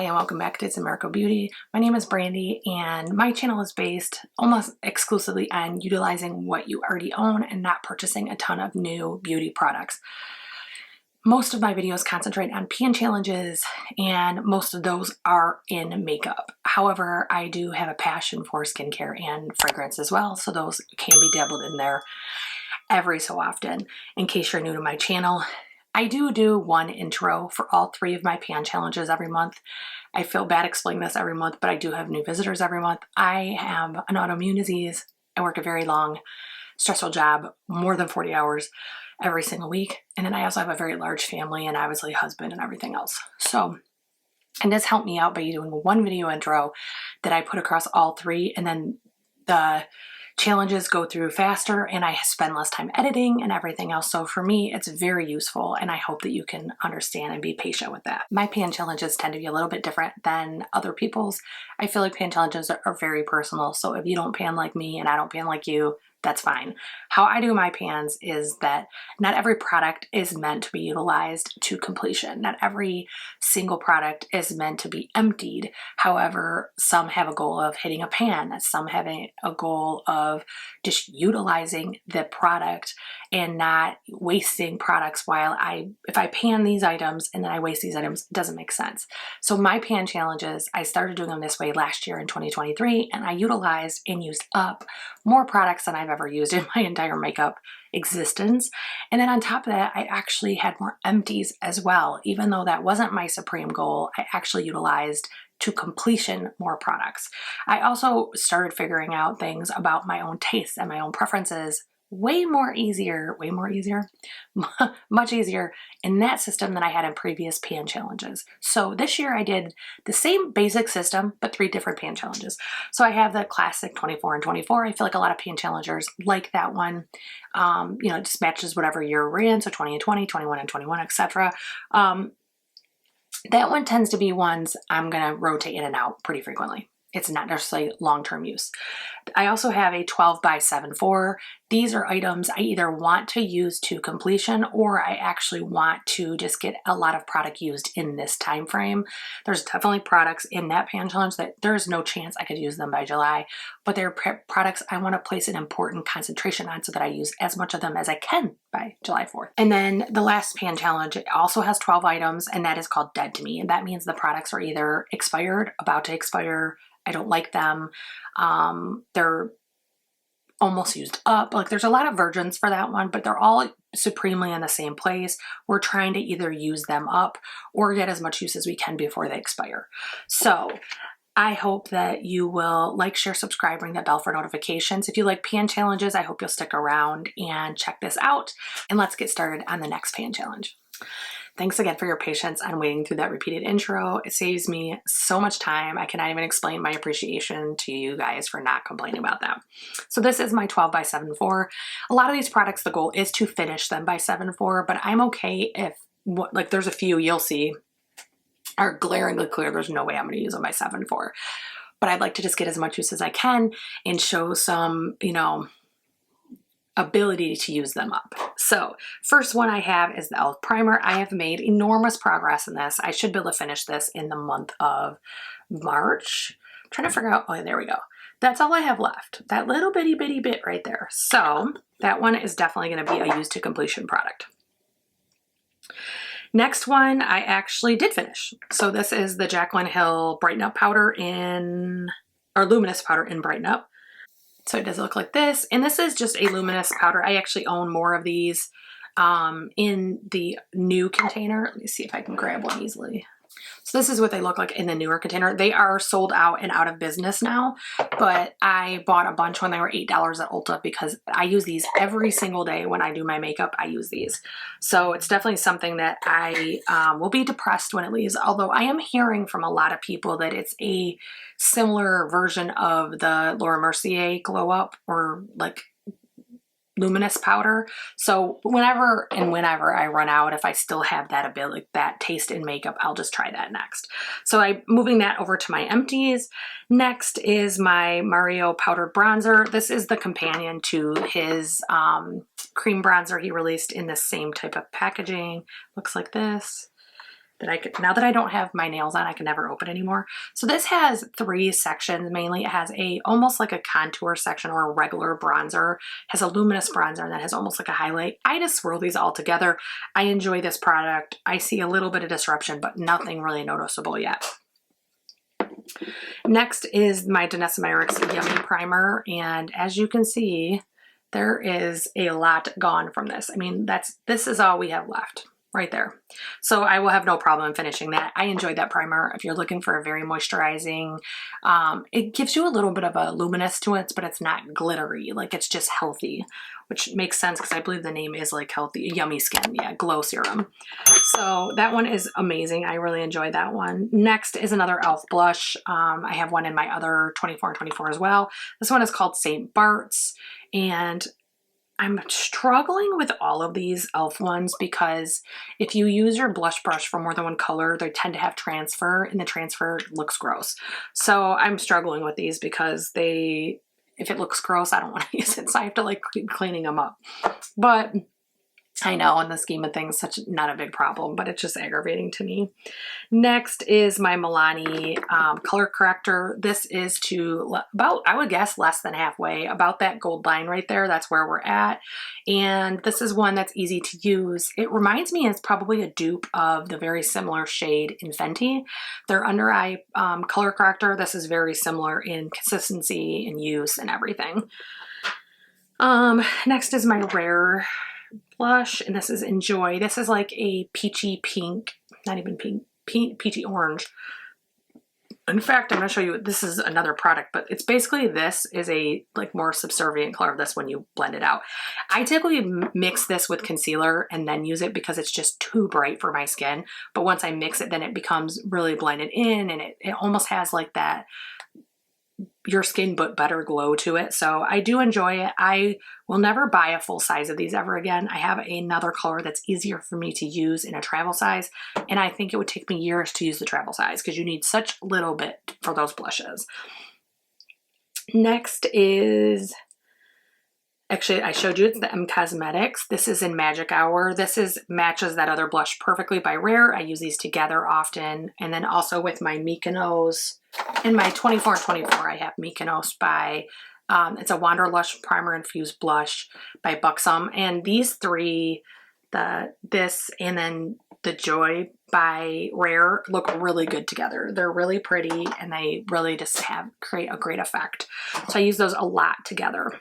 Hi and welcome back to It's a Miracle Beauty. My name is Brandy and my channel is based almost exclusively on utilizing what you already own and not purchasing a ton of new beauty products. Most of my videos concentrate on pan challenges and most of those are in makeup. However, I do have a passion for skincare and fragrance as well, so those can be dabbled in there every so often. In case you're new to my channel, I do one intro for all 3 of my pan challenges every month. I feel bad explaining this every month, but I do have new visitors every month. I have an autoimmune disease. I work a very long, stressful job, more than 40 hours every single week. And then I also have a very large family and obviously husband and everything else. So, and this helped me out by doing one video intro that I put across all 3, and then the challenges go through faster and I spend less time editing and everything else. So for me, it's very useful and I hope that you can understand and be patient with that. My pan challenges tend to be a little bit different than other people's. I feel like pan challenges are very personal. So if you don't pan like me and I don't pan like you, that's fine. How I do my pans is that not every product is meant to be utilized to completion. Not every single product is meant to be emptied. However, some have a goal of hitting a pan, some have a goal of just utilizing the product and not wasting products while if I pan these items and then I waste these items, it doesn't make sense. So my pan challenges, I started doing them this way last year in 2023, and I utilized and used up more products than I've ever used in my entire makeup existence. And then on top of that, I actually had more empties as well. Even though that wasn't my supreme goal, I actually utilized to completion more products. I also started figuring out things about my own tastes and my own preferences much easier in that system than I had in previous pan challenges. So this year I did the same basic system, but 3 different pan challenges. So I have the classic 24 and 24. I feel like a lot of pan challengers like that one. It just matches whatever year we're in. So 20 and 20, 21 and 21, etc. That one tends to be ones I'm going to rotate in and out pretty frequently. It's not necessarily long-term use. I also have a 12x74. These are items I either want to use to completion or I actually want to just get a lot of product used in this time frame. There's definitely products in that pan challenge that there's no chance I could use them by July, but they're products I want to place an important concentration on so that I use as much of them as I can by July 4th. And then the last pan challenge also has 12 items, and that is called Dead to Me. And that means the products are either expired, about to expire, I don't like them, they're almost used up. Like there's a lot of versions for that one, but they're all supremely in the same place. We're trying to either use them up or get as much use as we can before they expire. So I hope that you will like, share, subscribe, ring that bell for notifications. If you like pan challenges, I hope you'll stick around and check this out. And let's get started on the next pan challenge. Thanks again for your patience on waiting through that repeated intro. It saves me so much time. I cannot even explain my appreciation to you guys for not complaining about that. So this is my 12x74. A lot of these products, the goal is to finish them by 7/4, but I'm okay if, like there's a few you'll see are glaringly clear. There's no way I'm going to use them by 7/4. But I'd like to just get as much use as I can and show some, ability to use them up. So first one I have is the e.l.f. primer. I have made enormous progress in this. I should be able to finish this in the month of March. I'm trying to figure out, oh, there we go. That's all I have left. That little bitty bit right there. So that one is definitely going to be a use to completion product. Next one I actually did finish. So this is the Jaclyn Hill Brighten Up powder luminous powder in Brighten Up. So it does look like this, and this is just a luminous powder. I actually own more of these in the new container. Let me see if I can grab one easily. So this is what they look like in the newer container. They are sold out and out of business now, but I bought a bunch when they were $8 at Ulta because I use these every single day when I do my makeup. I use these. So it's definitely something that I will be depressed when it leaves, although I am hearing from a lot of people that it's a similar version of the Laura Mercier Glow Up or like luminous powder. So whenever I run out, if I still have that ability, that taste in makeup, I'll just try that next. So I'm moving that over to my empties. Next is my Mario powdered bronzer. This is the companion to his cream bronzer he released in the same type of packaging. Looks like this. that I could, now that I don't have my nails on, I can never open anymore. So this has 3 sections. Mainly it has almost like a contour section or a regular bronzer, has a luminous bronzer, and that has almost like a highlight. I just swirl these all together. I enjoy this product. I see a little bit of disruption, but nothing really noticeable yet. Next is my Danessa Myricks Yummy Primer, and as you can see, there is a lot gone from this. I mean, this is all we have left right there. So I will have no problem finishing that. I enjoyed that primer. If you're looking for a very moisturizing, it gives you a little bit of a luminous to it, but it's not glittery. Like, it's just healthy, which makes sense because I believe the name is like healthy, yummy skin. Yeah, glow serum. So that one is amazing. I really enjoyed that one. Next is another e.l.f. blush. I have one in my other 24 and 24 as well. This one is called St. Bart's, and I'm struggling with all of these e.l.f. ones because if you use your blush brush for more than one color, they tend to have transfer, and the transfer looks gross. So I'm struggling with these because if it looks gross, I don't want to use it. So I have to like keep cleaning them up. But I know in the scheme of things, not a big problem, but it's just aggravating to me. Next is my Milani color corrector. This is to about, I would guess, less than halfway, about that gold line right there. That's where we're at. And this is one that's easy to use. It reminds me, it's probably a dupe of the very similar shade in Fenty. Their under eye color corrector. This is very similar in consistency and use and everything. Next is my Rare blush, and this is Enjoy. This is like a peachy pink, not even pink, peachy orange. In fact, I'm going to show you, this is another product, but it's basically, this is a like more subservient color of this when you blend it out. I typically mix this with concealer and then use it because it's just too bright for my skin. But once I mix it, then it becomes really blended in, and it almost has like that your skin but better glow to it. So I do enjoy it. I will never buy a full size of these ever again. I have another color that's easier for me to use in a travel size, and I think it would take me years to use the travel size because you need such little bit for those blushes. Next is, actually, I showed you, it's the M Cosmetics. This is in Magic Hour. This matches that other blush perfectly by Rare. I use these together often. And then also with my Mykonos, in my 24 and 24, I have Mykonos by, it's a Wanderlush Primer Infused Blush by Buxom. And these three, this and then the Joy by Rare, look really good together. They're really pretty, and they really just create a great effect. So I use those a lot together.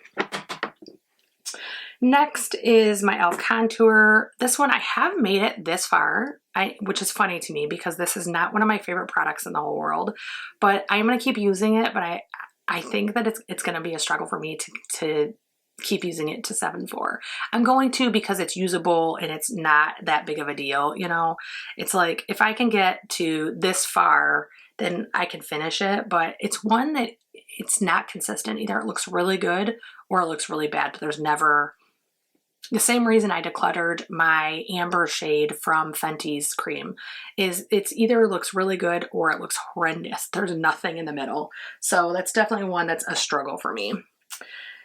Next is my e.l.f. contour. This one, I have made it this far, which is funny to me because this is not one of my favorite products in the whole world, but I'm going to keep using it. But I think that it's going to be a struggle for me to keep using it to 7.4. I'm going to, because it's usable and it's not that big of a deal. You know, it's like if I can get to this far, then I can finish it. But it's one that it's not consistent. Either it looks really good or it looks really bad. But there's never. The same reason I decluttered my amber shade from Fenty's cream is it's either looks really good or it looks horrendous. There's nothing in the middle. So that's definitely one that's a struggle for me.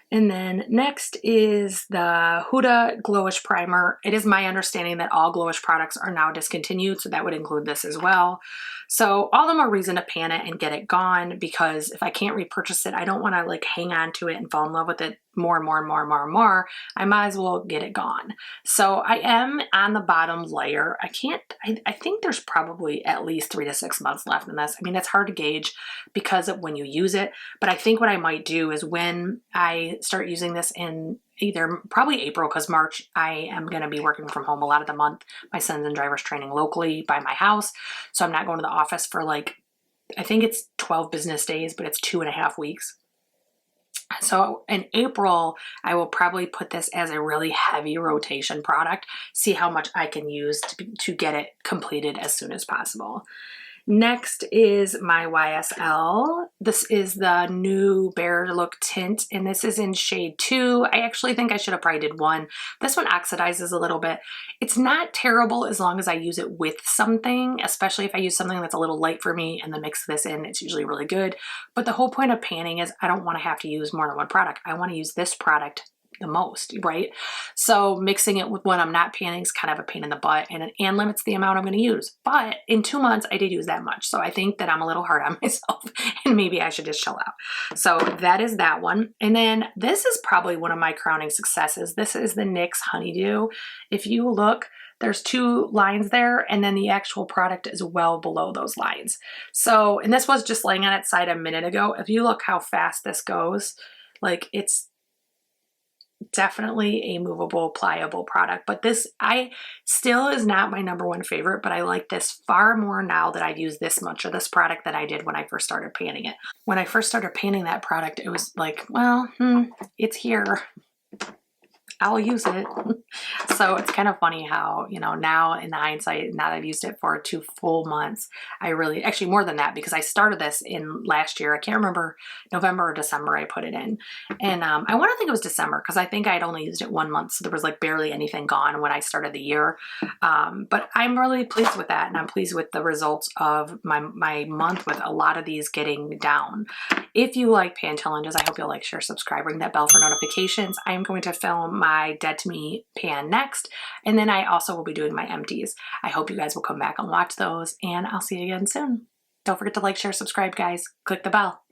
And then next is the Huda Glowish Primer. It is my understanding that all Glowish products are now discontinued, so that would include this as well. So all the more reason to pan it and get it gone, because if I can't repurchase it, I don't want to like hang on to it and fall in love with it more and more and more and more and more. I might as well get it gone. So I am on the bottom layer. I think there's probably at least 3 to 6 months left in this. I mean, it's hard to gauge because of when you use it, but I think what I might do is when I start using this in probably April, because March I am going to be working from home a lot of the month. My son's in driver's training locally by my house, so I'm not going to the office for like, I think it's 12 business days, but it's 2.5 weeks. So in April, I will probably put this as a really heavy rotation product, see how much I can use to get it completed as soon as possible. Next is my YSL. This is the new Bare Look tint, and this is in shade 2. I actually think I should have probably did 1. This one oxidizes a little bit. It's not terrible as long as I use it with something, especially if I use something that's a little light for me and then mix this in, it's usually really good. But the whole point of panning is I don't want to have to use more than one product. I want to use this product the most, right? So mixing it with when I'm not panning is kind of a pain in the butt, and limits the amount I'm going to use. But in 2 months, I did use that much. So I think that I'm a little hard on myself and maybe I should just chill out. So that is that one. And then this is probably one of my crowning successes. This is the NYX Honeydew. If you look, there's 2 lines there, and then the actual product is well below those lines. So, and this was just laying on its side a minute ago. If you look how fast this goes, like, it's definitely a movable, pliable product. But this still is not my _1 favorite, but I like this far more now that I've used this much of this product than I did when I first started panning it. When I first started panning that product, it was like, well, it's here, I'll use it. So it's kind of funny how, you know, now in hindsight, now that I've used it for 2 full months, I really, actually more than that, because I started this in last year. I can't remember, November or December I put it in. And I want to think it was December, because I think I'd only used it 1 month. So there was like barely anything gone when I started the year. But I'm really pleased with that. And I'm pleased with the results of my month with a lot of these getting down. If you like pan challenges, I hope you'll like, share, subscribe, ring that bell for notifications. I'm going to film my Dead to Me pan next, and then I also will be doing my empties. I hope you guys will come back and watch those, and I'll see you again soon. Don't forget to like, share, subscribe, guys. Click the bell.